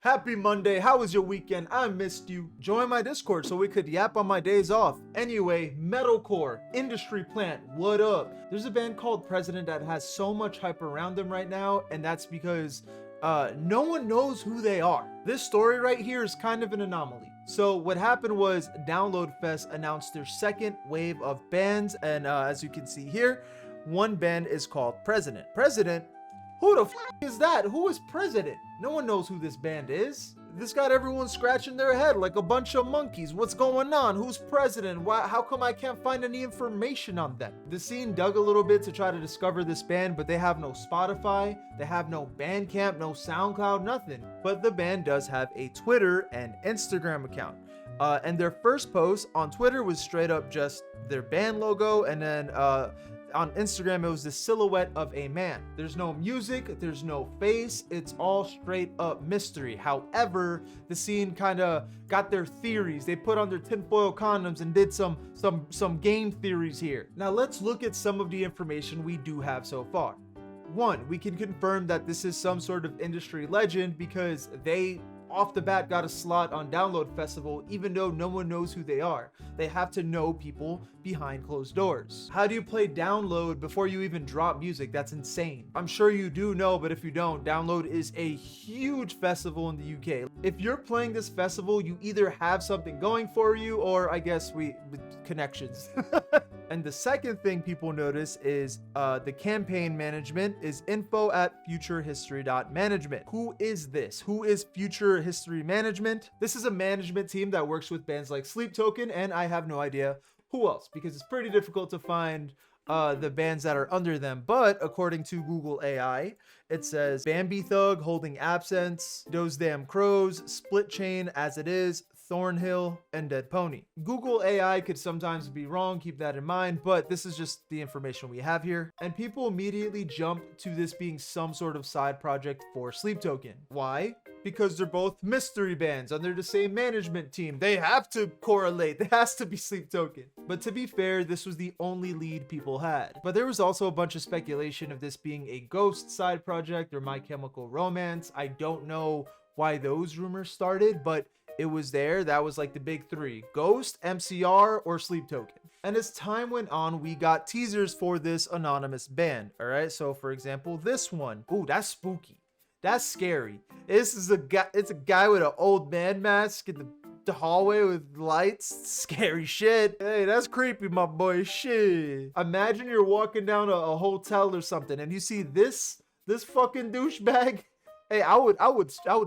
Happy Monday, how was your weekend? I missed you. Join my Discord so we could yap on my days off. Anyway, Metalcore, Industry Plant, what up? There's a band called President that has so much hype around them right now, and that's because no one knows who they are. This story right here is kind of an anomaly. So what happened was Download Fest announced their second wave of bands, and as you can see here, one band is called President. President? Who the f is that? Who is President? No one knows who this band is. This got everyone scratching their head like a bunch of monkeys. What's going on? Who's President? Why? How come I can't find any information on them? The scene dug a little bit to try to discover this band, but they have no Spotify, they have no Bandcamp, no SoundCloud, nothing. But the band does have a Twitter and Instagram account. And their first post on Twitter was straight up just their band logo, and then on Instagram, it was the silhouette of a man. There's no music, there's no face, it's all straight up mystery. However, the scene kind of got their theories. They put on their tinfoil condoms and did some game theories here. Now let's look at some of the information we do have so far. One, we can confirm that this is some sort of industry legend because they off the bat got a slot on Download Festival even though no one knows who they are. They have to know people behind closed doors. How do you play Download before you even drop music? That's insane. I'm sure you do know, but if you don't, Download is a huge festival in the UK. If you're playing this festival, you either have something going for you or I guess connections. And the second thing people notice is the campaign management is info@futurehistory.management. Who is this? Who is Future History Management? This is a management team that works with bands like Sleep Token, and I have no idea who else because it's pretty difficult to find the bands that are under them. But according to Google AI, it says Bambi Thug, Holding Absence, Those Damn Crows, Split Chain, As It Is, Thornhill, and Dead Pony. Google AI could sometimes be wrong, keep that in mind, but this is just the information we have here. And people immediately jump to this being some sort of side project for Sleep Token. Why? Because they're both mystery bands under the same management team. They have to correlate. There has to be Sleep Token. But to be fair, this was the only lead people had. But there was also a bunch of speculation of this being a Ghost side project or My Chemical Romance. I don't know why those rumors started, but it was there. That was like the big three: Ghost, MCR, or Sleep Token. And as time went on, we got teasers for this anonymous band. All right, so for example, this one. Ooh, that's spooky. That's scary. This is a guy. It's a guy with an old man mask in the hallway with lights. Scary shit. Hey, that's creepy, my boy. Shit. Imagine you're walking down a hotel or something, and you see this fucking douchebag. Hey, I would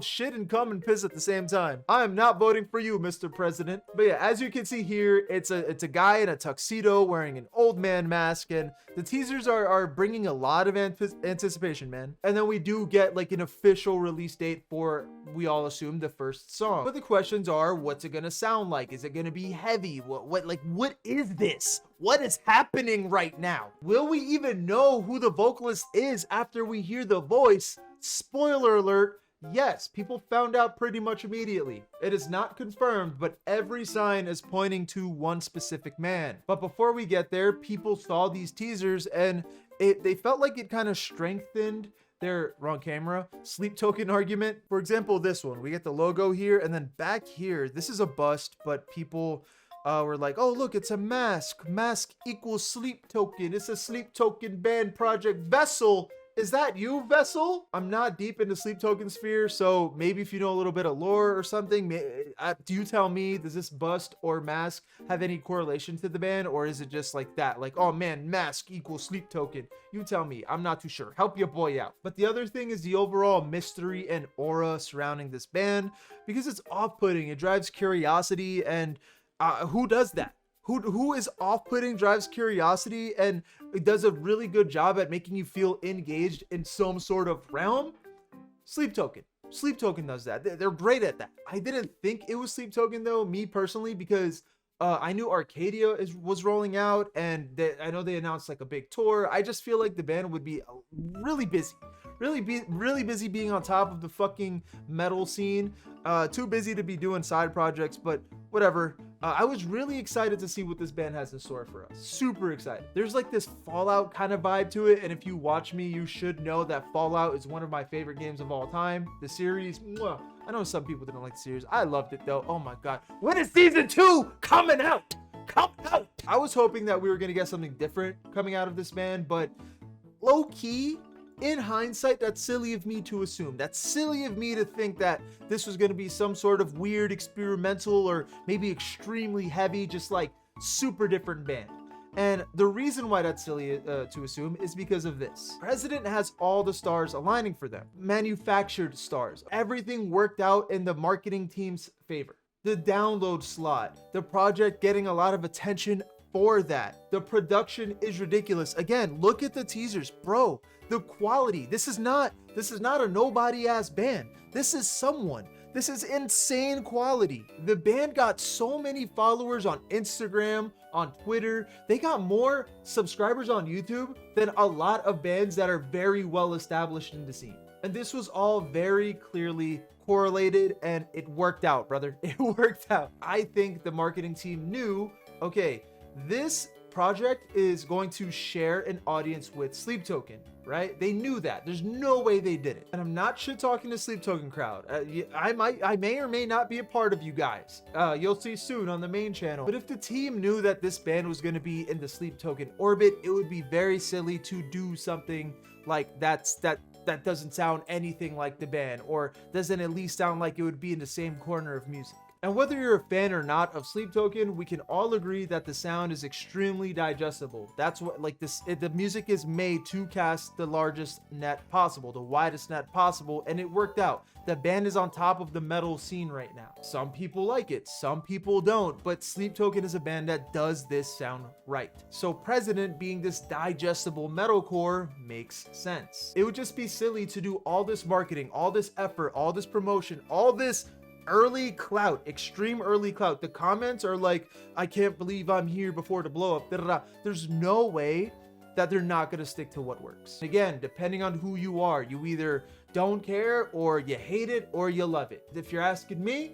shit and come and piss at the same time. I am not voting for you, Mr. President. But yeah, as you can see here, it's a guy in a tuxedo wearing an old man mask, and the teasers are bringing a lot of anticipation, man. And then we do get like an official release date for, we all assume, the first song. But the questions are, what's it gonna sound like? Is it gonna be heavy? What is this? What is happening right now? Will we even know who the vocalist is after we hear the voice? Spoiler alert, yes, people found out pretty much immediately. It is not confirmed, but every sign is pointing to one specific man. But before we get there, people saw these teasers and they felt like it kind of strengthened their Sleep Token argument. For example, this one, we get the logo here, and then back here, this is a bust, but people were like, oh, look, it's a mask. Mask equals Sleep Token. It's a Sleep Token band project. Vessel. Is that you, Vessel? I'm not deep into Sleep Token sphere, so maybe if you know a little bit of lore or something, do you tell me, does this bust or mask have any correlation to the band, or is it just like that? Like, oh man, mask equals Sleep Token. You tell me. I'm not too sure. Help your boy out. But the other thing is the overall mystery and aura surrounding this band, because it's off-putting. It drives curiosity, and who does that? Who is off-putting, drives curiosity, and does a really good job at making you feel engaged in some sort of realm? Sleep Token. Sleep Token does that. They're great at that. I didn't think it was Sleep Token though, me personally, because I knew Arcadia was rolling out, and I know they announced like a big tour. I just feel like the band would be really busy. Really busy being on top of the fucking metal scene. Too busy to be doing side projects, but whatever. I was really excited to see what this band has in store for us. Super excited. There's like this Fallout kind of vibe to it, and if you watch me, you should know that Fallout is one of my favorite games of all time. The series, I know some people didn't like the series. I loved it though. Oh my god. When is season 2 coming out? Come out! I was hoping that we were gonna get something different coming out of this band, but low key, in hindsight, that's silly of me to assume. That's silly of me to think that this was gonna be some sort of weird experimental or maybe extremely heavy, just like super different band. And the reason why that's silly to assume is because of this. President has all the stars aligning for them. Manufactured stars. Everything worked out in the marketing team's favor. The download slot. The project getting a lot of attention for that. The production is ridiculous. Again, look at the teasers, bro. The quality. This is not a nobody ass band. This is someone. This is insane quality. The band got so many followers on Instagram, on Twitter. They got more subscribers on YouTube than a lot of bands that are very well established in the scene. And this was all very clearly correlated, and it worked out, brother. It worked out. I think the marketing team knew, okay, this project is going to share an audience with Sleep Token, right? They knew that. There's no way they did it. And I'm not shit talking to Sleep Token crowd. I may or may not be a part of you guys. You'll see soon on the main channel. But if the team knew that this band was going to be in the Sleep Token orbit, it would be very silly to do something like that doesn't sound anything like the band, or doesn't at least sound like it would be in the same corner of music. And whether you're a fan or not of Sleep Token, we can all agree that the sound is extremely digestible. That's what, like, the music is made to cast the largest net possible, the widest net possible, and it worked out. The band is on top of the metal scene right now. Some people like it, some people don't, but Sleep Token is a band that does this sound right. So President being this digestible metalcore makes sense. It would just be silly to do all this marketing, all this effort, all this promotion, all this early clout, extreme early clout. The comments are like, I can't believe I'm here before to blow up. Da, da, da. There's no way that they're not going to stick to what works. Again, depending on who you are, you either don't care or you hate it or you love it. If you're asking me,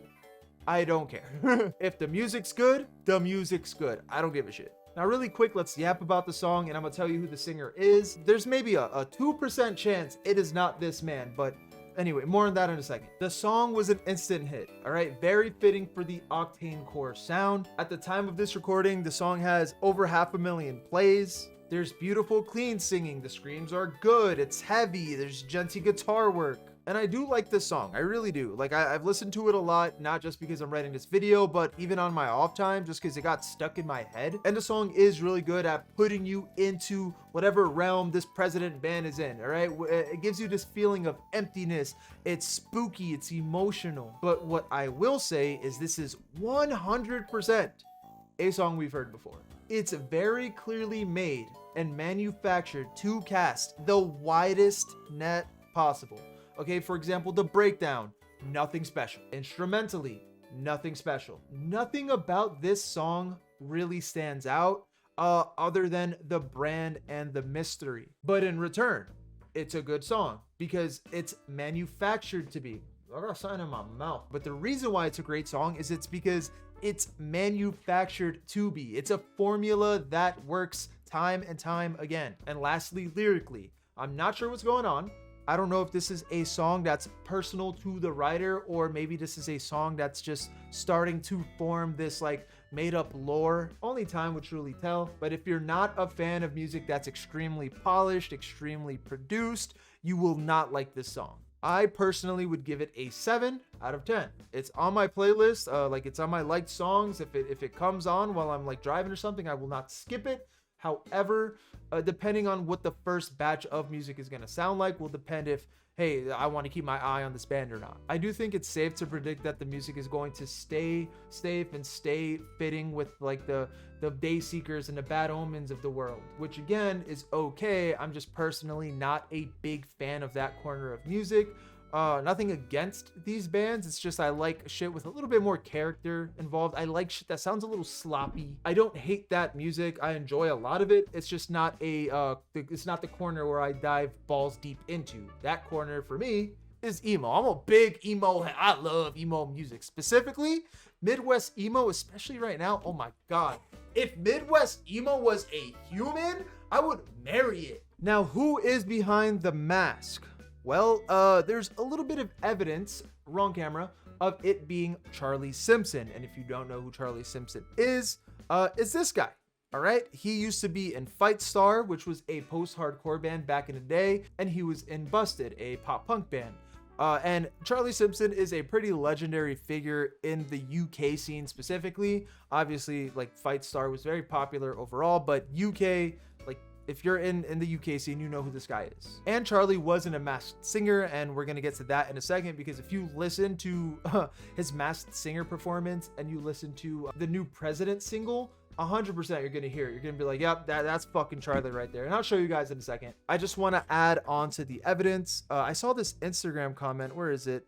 I don't care. If the music's good, the music's good. I don't give a shit. Now, really quick, let's yap about the song, and I'm going to tell you who the singer is. There's maybe a 2% chance it is not this man, but anyway, more on that in a second. The song was an instant hit, all right? Very fitting for the Octane Core sound. At the time of this recording, the song has over 500,000 plays. There's beautiful, clean singing. The screams are good. It's heavy. There's genty guitar work. And I do like this song. I really do. Like, I've listened to it a lot, not just because I'm writing this video, but even on my off time, just because it got stuck in my head. And the song is really good at putting you into whatever realm this President band is in, all right? It gives you this feeling of emptiness. It's spooky. It's emotional. But what I will say is this is 100% a song we've heard before. It's very clearly made and manufactured to cast the widest net possible. Okay, for example, the breakdown, nothing special. Instrumentally, nothing special. Nothing about this song really stands out other than the brand and the mystery. But in return, it's a good song because it's manufactured to be. I got something in my mouth. But the reason why it's a great song is it's because it's manufactured to be. It's a formula that works time and time again. And lastly, lyrically, I'm not sure what's going on. I don't know if this is a song that's personal to the writer, or maybe this is a song that's just starting to form this like made up lore. Only time would truly tell. But if you're not a fan of music that's extremely polished, extremely produced, you will not like this song. I personally would give it a 7 out of 10. It's on my playlist, like it's on my liked songs. If it comes on while I'm like driving or something, I will not skip it. However, depending on what the first batch of music is going to sound like will depend if, hey, I want to keep my eye on this band or not. I do think it's safe to predict that the music is going to stay safe and stay fitting with like the Day Seekers and the Bad Omens of the world, which again is okay. I'm just personally not a big fan of that corner of music. Nothing against these bands. It's just I like shit with a little bit more character involved. I like shit that sounds a little sloppy. I don't hate that music. I enjoy a lot of it. It's just not it's not the corner where I dive balls deep into. That corner for me is emo. I'm a big emo. I love emo music. Specifically, Midwest emo, especially right now. Oh my God. If Midwest emo was a human, I would marry it. Now, who is behind the mask? Well, there's a little bit of evidence wrong camera, of it being Charlie Simpson. And if you don't know who Charlie Simpson is this guy. All right, he used to be in Fight Star, which was a post-hardcore band back in the day, and he was in Busted, a pop punk band. And Charlie Simpson is a pretty legendary figure in the UK scene specifically. Obviously, like Fight Star was very popular overall, but UK, like if you're in the UK scene, you know who this guy is. And Charlie wasn't a masked singer, and we're gonna get to that in a second, because if you listen to his masked singer performance and you listen to the new President single, 100% you're gonna hear it. You're gonna be like, yep, that's fucking Charlie right there. And I'll show you guys in a second. I just want to add on to the evidence. I saw this Instagram comment. Where is it?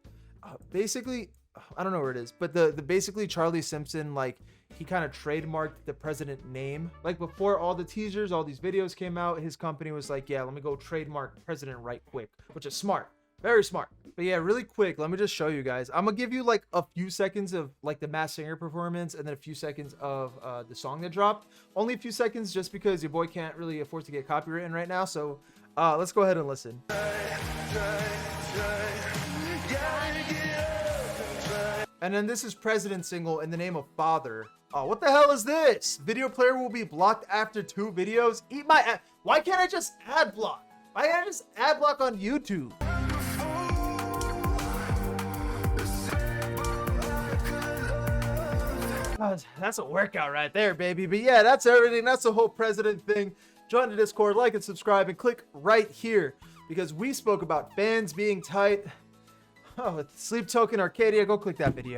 Basically, I don't know where it is, but the basically Charlie Simpson, like he kind of trademarked the president name. Like before all the teasers, all these videos came out, his company was like, yeah, let me go trademark president right quick, which is smart. Very smart. But yeah, really quick, let me just show you guys. I'm gonna give you like a few seconds of like the masked singer performance, and then a few seconds of the song that dropped. Only a few seconds, just because your boy can't really afford to get copywritten right now. So let's go ahead and listen. And then this is President single, In the Name of Father. Oh, what the hell is this? Video player will be blocked after 2 videos. Eat my ass. Why can't I just ad block? Why can't I just ad block on YouTube? That's a workout right there, baby. But yeah, that's everything. That's the whole president thing. Join the Discord, like and subscribe, and click right here, because we spoke about fans being tight. Oh, with Sleep Token Arcadia, go click that video.